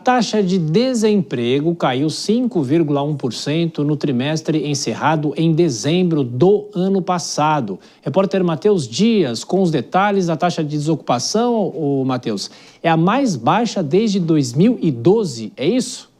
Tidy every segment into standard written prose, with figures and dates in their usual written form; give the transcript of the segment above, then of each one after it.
taxa de desemprego caiu 5,1% no trimestre encerrado em dezembro do ano passado. Repórter Matheus Dias, com os detalhes da taxa de desocupação, Matheus, é a mais baixa desde 2012, é isso?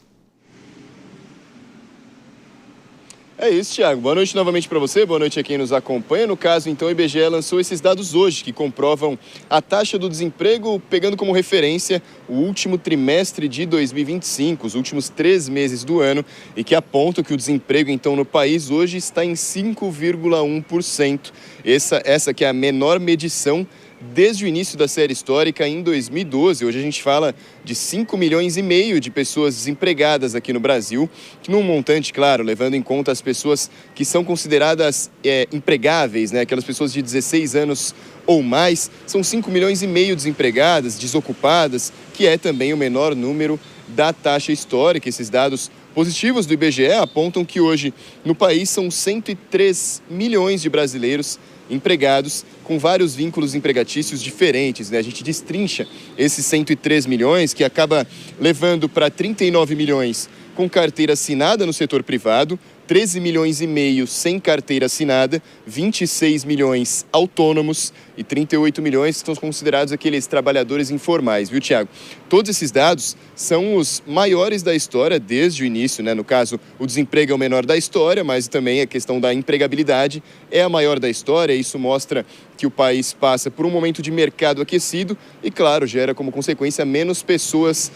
É isso, Thiago. Boa noite novamente para você, boa noite a quem nos acompanha. No caso, então, o IBGE lançou esses dados hoje, que comprovam a taxa do desemprego, pegando como referência o último trimestre de 2025, os últimos 3 meses do ano, e que apontam que o desemprego, então, no país hoje está em 5,1%. Essa que é a menor medição desde o início da série histórica em 2012. Hoje a gente fala de 5,5 milhões de pessoas desempregadas aqui no Brasil, que num montante, claro, levando em conta as pessoas que são consideradas empregáveis, né? Aquelas pessoas de 16 anos ou mais, são 5,5 milhões desempregadas, desocupadas, que é também o menor número da taxa histórica. Esses dados positivos do IBGE apontam que hoje no país são 103 milhões de brasileiros empregados com vários vínculos empregatícios diferentes, né? A gente destrincha esses 103 milhões, que acaba levando para 39 milhões com carteira assinada no setor privado, 13,5 milhões sem carteira assinada, 26 milhões autônomos e 38 milhões que são considerados aqueles trabalhadores informais, viu, Thiago? Todos esses dados são os maiores da história desde o início, né? No caso, o desemprego é o menor da história, mas também a questão da empregabilidade é a maior da história. Isso mostra que o país passa por um momento de mercado aquecido e, claro, gera como consequência menos pessoas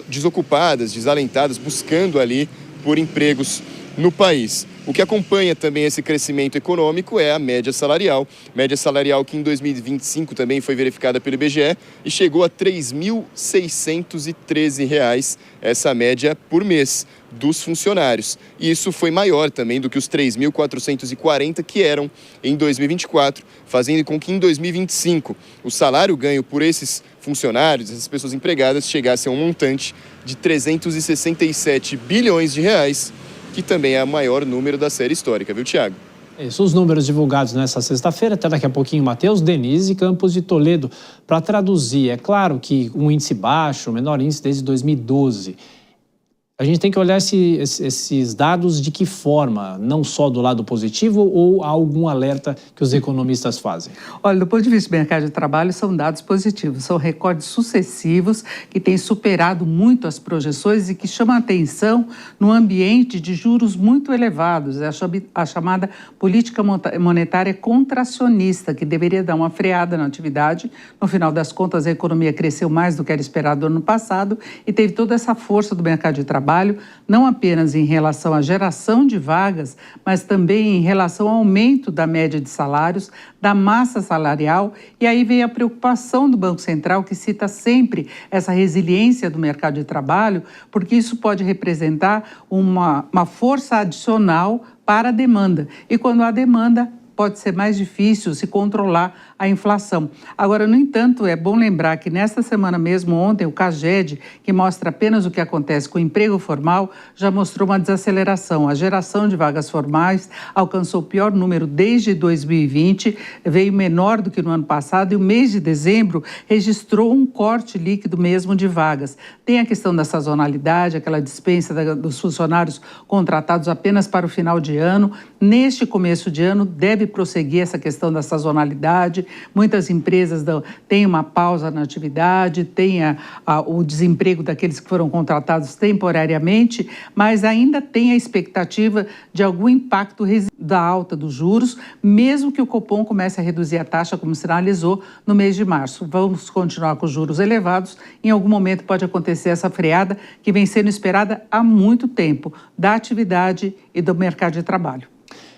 desocupadas, desalentadas, buscando ali por empregos no país. O que acompanha também esse crescimento econômico é a média salarial que em 2025 também foi verificada pelo IBGE e chegou a R$ 3.613, essa média por mês dos funcionários. E isso foi maior também do que os 3.440 que eram em 2024, fazendo com que em 2025 o salário ganho por esses funcionários, essas pessoas empregadas, chegasse a um montante de 367 bilhões de reais, que também é o maior número da série histórica, viu, Thiago? Isso, os números divulgados nessa sexta-feira, até daqui a pouquinho, Matheus, Denise Campos de Toledo, para traduzir. É claro que um índice baixo, o menor índice desde 2012. A gente tem que olhar esses dados de que forma? Não só do lado positivo ou há algum alerta que os economistas fazem? Olha, do ponto de vista do mercado de trabalho, são dados positivos. São recordes sucessivos que têm superado muito as projeções e que chamam a atenção num ambiente de juros muito elevados. É a chamada política monetária contracionista, que deveria dar uma freada na atividade. No final das contas, a economia cresceu mais do que era esperado no ano passado e teve toda essa força do mercado de trabalho, não apenas em relação à geração de vagas, mas também em relação ao aumento da média de salários, da massa salarial. E aí vem a preocupação do Banco Central, que cita sempre essa resiliência do mercado de trabalho, porque isso pode representar uma força adicional para a demanda. E quando há demanda, pode ser mais difícil se controlar a inflação. Agora, no entanto, é bom lembrar que nesta semana mesmo, ontem, o CAGED, que mostra apenas o que acontece com o emprego formal, já mostrou uma desaceleração. A geração de vagas formais alcançou o pior número desde 2020, veio menor do que no ano passado e o mês de dezembro registrou um corte líquido mesmo de vagas. Tem a questão da sazonalidade, aquela dispensa dos funcionários contratados apenas para o final de ano. Neste começo de ano, deve prosseguir essa questão da sazonalidade. Muitas empresas têm uma pausa na atividade, tem o desemprego daqueles que foram contratados temporariamente, mas ainda tem a expectativa de algum impacto da alta dos juros, mesmo que o Copom comece a reduzir a taxa, como sinalizou no mês de março. Vamos continuar com os juros elevados. Em algum momento pode acontecer essa freada que vem sendo esperada há muito tempo da atividade e do mercado de trabalho.